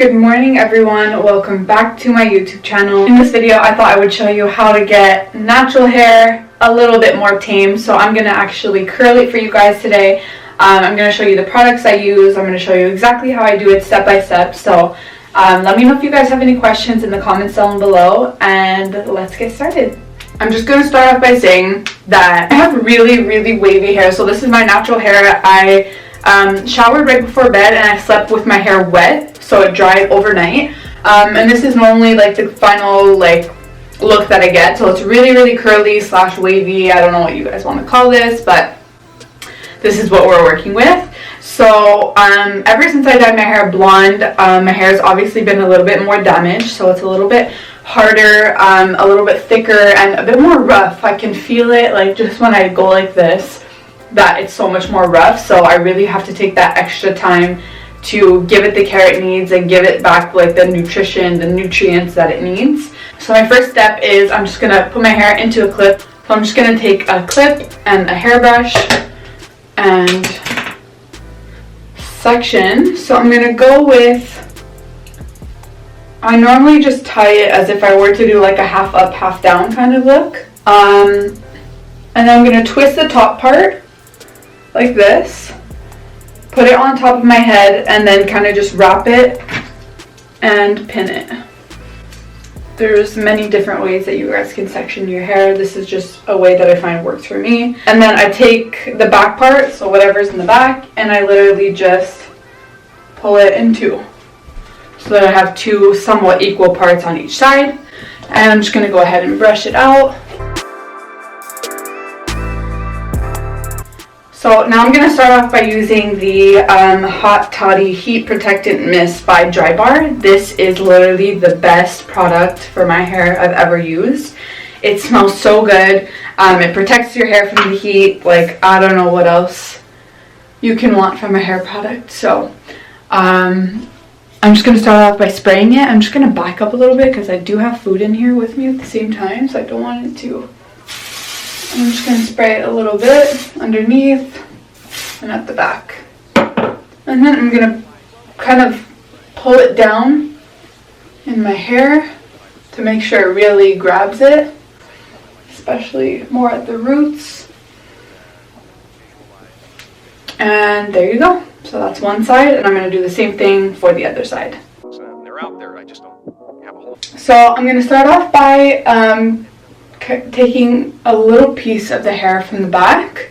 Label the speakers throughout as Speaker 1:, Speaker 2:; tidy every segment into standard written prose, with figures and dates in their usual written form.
Speaker 1: Good morning everyone, welcome back to my YouTube channel. In this video I thought I would show you how to get natural hair a little bit more tame. So I'm going to actually curl it for you guys today. I'm going to show you the products I use. I'm going to show you exactly how I do it step by step. So let me know if you guys have any questions in the comments down below, and let's get started. I'm just going to start off by saying that I have really wavy hair. So this is my natural hair. I showered right before bed and I slept with my hair wet, so it dried overnight. And this is normally like the final look that I get. So it's really curly / wavy. I don't know what you guys want to call this, but this is what we're working with. So ever since I dyed my hair blonde, my hair has obviously been a little bit more damaged. So it's a little bit harder, a little bit thicker, and a bit more rough. I can feel it like just when I go like this, that it's so much more rough. So I really have to take that extra time to give it the care it needs and give it back like the nutrition, the nutrients that it needs. So my first step is I'm just gonna put my hair into a clip. So I'm just gonna take a clip and a hairbrush and section. So I'm gonna go with, I normally just tie it as if I were to do like a half up, half down kind of look. And then I'm gonna twist the top part like this, put it on top of my head, and then kind of just wrap it and pin it. There's many different ways that you guys can section your hair. This is just a way that I find works for me. And then I take the back part, so whatever's in the back, and I literally just pull it in two, so that I have two somewhat equal parts on each side. And I'm just going to go ahead and brush it out. So now I'm going to start off by using the Hot Toddy Heat Protectant Mist by Dry Bar. This is literally the best product for my hair I've ever used. It smells so good. It protects your hair from the heat. Like, I don't know what else you can want from a hair product. So I'm just going to start off by spraying it. I'm just going to back up a little bit because I do have food in here with me at the same time, so I don't want it to. I'm just going to spray it a little bit underneath and at the back. And then I'm going to kind of pull it down in my hair to make sure it really grabs it, especially more at the roots. And there you go. So that's one side, and I'm going to do the same thing for the other side.
Speaker 2: They're out there, I just don't have a whole.
Speaker 1: So I'm going to start off by taking a little piece of the hair from the back,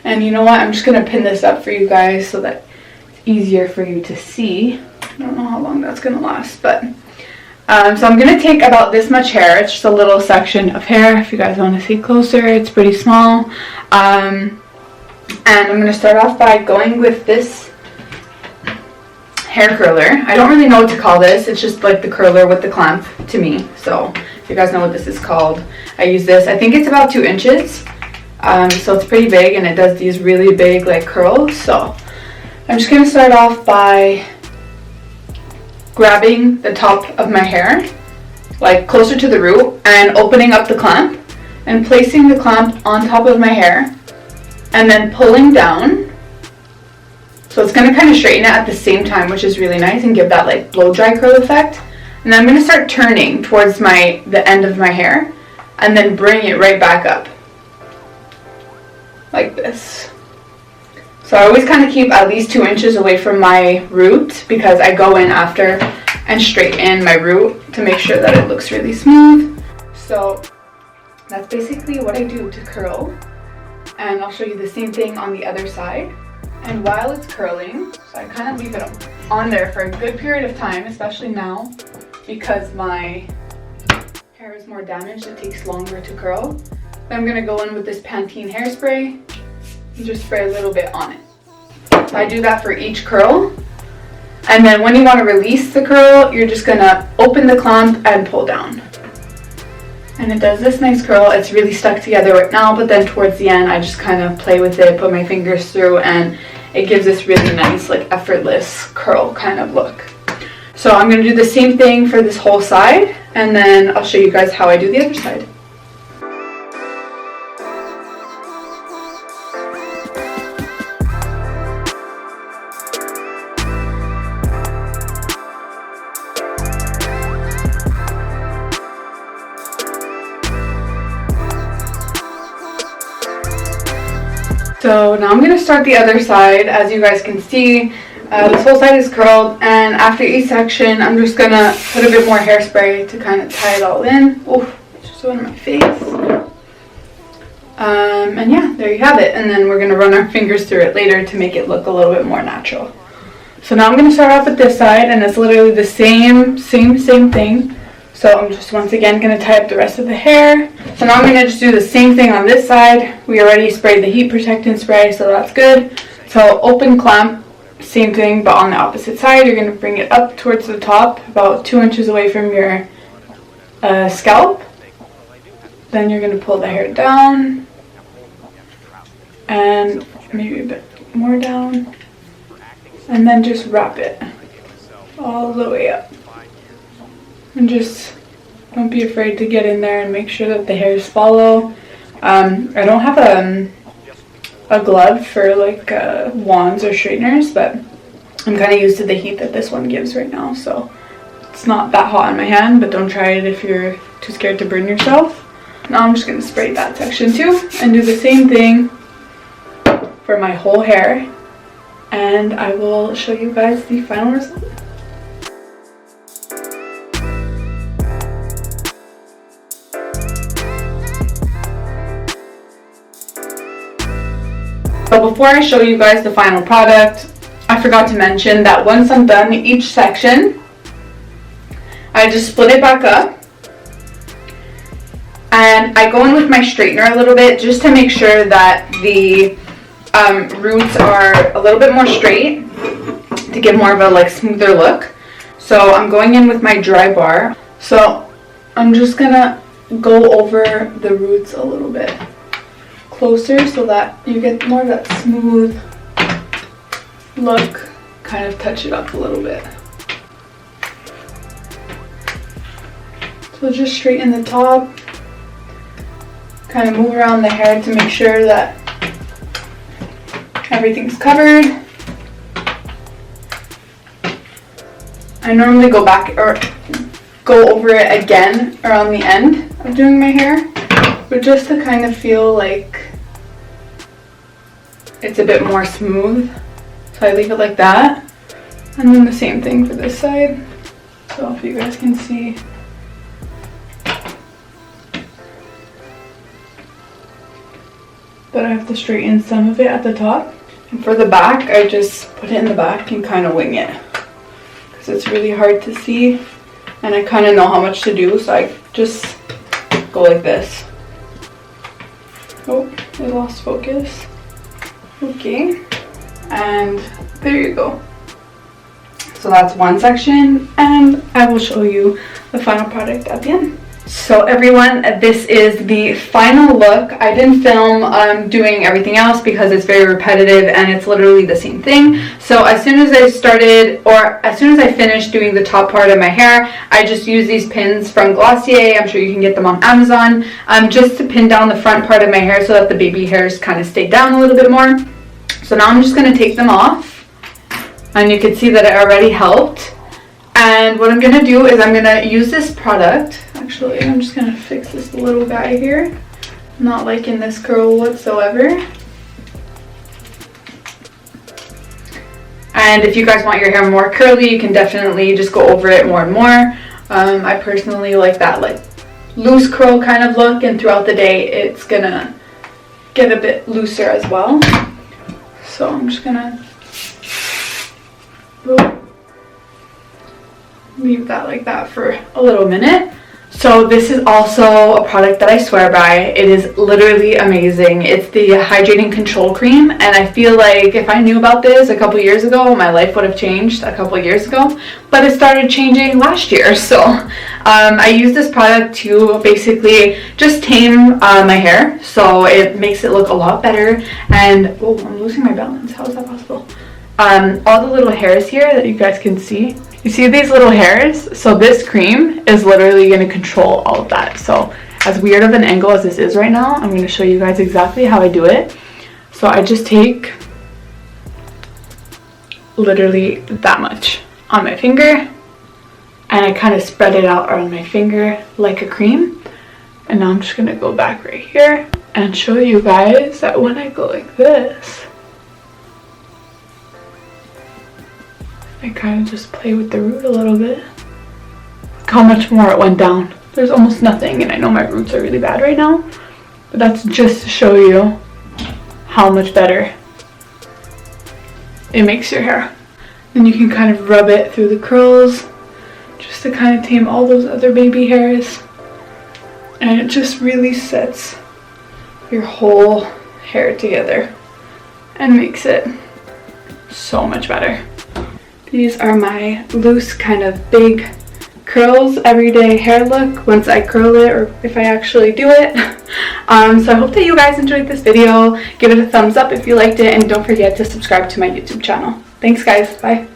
Speaker 1: and you know what, I'm just going to pin this up for you guys so that it's easier for you to see. I don't know how long that's going to last, but so I'm going to take about this much hair. It's just a little section of hair. If you guys want to see closer, it's pretty small. And I'm going to start off by going with this hair curler. I don't really know what to call this. It's just like the curler with the clamp to me. So if you guys know what this is called, I use this. I think it's about 2 inches. So it's pretty big, and it does these really big like curls. So I'm just going to start off by grabbing the top of my hair, like closer to the root, and opening up the clamp and placing the clamp on top of my hair, and then pulling down. So it's going to kind of straighten it at the same time, which is really nice, and give that like blow dry curl effect. And then I'm going to start turning towards the end of my hair, and then bring it right back up like this. So I always kind of keep at least 2 inches away from my root, because I go in after and straighten my root to make sure that it looks really smooth. So that's basically what I do to curl, and I'll show you the same thing on the other side. And while it's curling, so I kind of leave it on there for a good period of time, especially now because my hair is more damaged. It takes longer to curl. Then I'm going to go in with this Pantene hairspray and just spray a little bit on it. So I do that for each curl. And then when you want to release the curl, you're just going to open the clamp and pull down. And it does this nice curl. It's really stuck together right now, but then towards the end I just kind of play with it, put my fingers through, and it gives this really nice like effortless curl kind of look. So I'm going to do the same thing for this whole side, and then I'll show you guys how I do the other side. So now I'm going to start the other side. As you guys can see, this whole side is curled, and after each section I'm just going to put a bit more hairspray to kind of tie it all in. Oh, just went in my face. And yeah, there you have it. And then we're going to run our fingers through it later to make it look a little bit more natural. So now I'm going to start off with this side, and it's literally the same thing. So I'm just once again going to tie up the rest of the hair. So now I'm going to just do the same thing on this side. We already sprayed the heat protectant spray, so that's good. So open clamp, same thing, but on the opposite side. You're going to bring it up towards the top, about 2 inches away from your scalp. Then you're going to pull the hair down, and maybe a bit more down, and then just wrap it all the way up. And just don't be afraid to get in there and make sure that the hairs follow. I don't have a glove for like wands or straighteners, but I'm kind of used to the heat that this one gives right now, so it's not that hot on my hand, but don't try it if you're too scared to burn yourself. Now I'm just going to spray that section too and do the same thing for my whole hair, and I will show you guys the final result. So before I show you guys the final product, I forgot to mention that once I'm done each section, I just split it back up and I go in with my straightener a little bit just to make sure that the roots are a little bit more straight to give more of a like smoother look. So I'm going in with my dry bar. So I'm just gonna go over the roots a little bit closer so that you get more of that smooth look. Kind of touch it up a little bit. So just straighten the top, kind of move around the hair to make sure that everything's covered. I normally go back or go over it again around the end of doing my hair, but just to kind of feel like it's a bit more smooth. So I leave it like that. And then the same thing for this side. So if you guys can see. But I have to straighten some of it at the top. And for the back, I just put it in the back and kind of wing it. Because it's really hard to see. And I kind of know how much to do, so I just go like this. Oh, I lost focus. Okay, and there you go. So that's one section, and I will show you the final product at the end. So everyone, this is the final look. I didn't film doing everything else because it's very repetitive and it's literally the same thing. So as soon as I finished doing the top part of my hair, I just used these pins from Glossier. I'm sure you can get them on Amazon, just to pin down the front part of my hair so that the baby hairs kind of stay down a little bit more. So now I'm just going to take them off, and you can see that it already helped. And what I'm going to do is I'm going to use this product. Actually, I'm just going to fix this little guy here. Not liking this curl whatsoever. And if you guys want your hair more curly, you can definitely just go over it more and more. I personally like that like loose curl kind of look, and throughout the day it's going to get a bit looser as well. So I'm just going to leave that like that for a little minute. So this is also a product that I swear by. It is literally amazing. It's the Hydrating Control Cream, and I feel like if I knew about this a couple years ago, my life would have changed a couple years ago, but it started changing last year. So I use this product to basically just tame my hair, so it makes it look a lot better. And oh, I'm losing my balance. How is that possible? All the little hairs here that you guys can see. You see these little hairs? So this cream is literally going to control all of that. So as weird of an angle as this is right now, I'm going to show you guys exactly how I do it. So I just take literally that much on my finger, and I kind of spread it out around my finger like a cream. And now I'm just going to go back right here and show you guys that when I go like this, I kind of just play with the root a little bit. Look how much more it went down. There's almost nothing, and I know my roots are really bad right now, but that's just to show you how much better it makes your hair. Then you can kind of rub it through the curls just to kind of tame all those other baby hairs, and it just really sets your whole hair together and makes it so much better. These are my loose kind of big curls, everyday hair look once I curl it, or if I actually do it. So I hope that you guys enjoyed this video. Give it a thumbs up if you liked it, and don't forget to subscribe to my YouTube channel. Thanks guys, bye.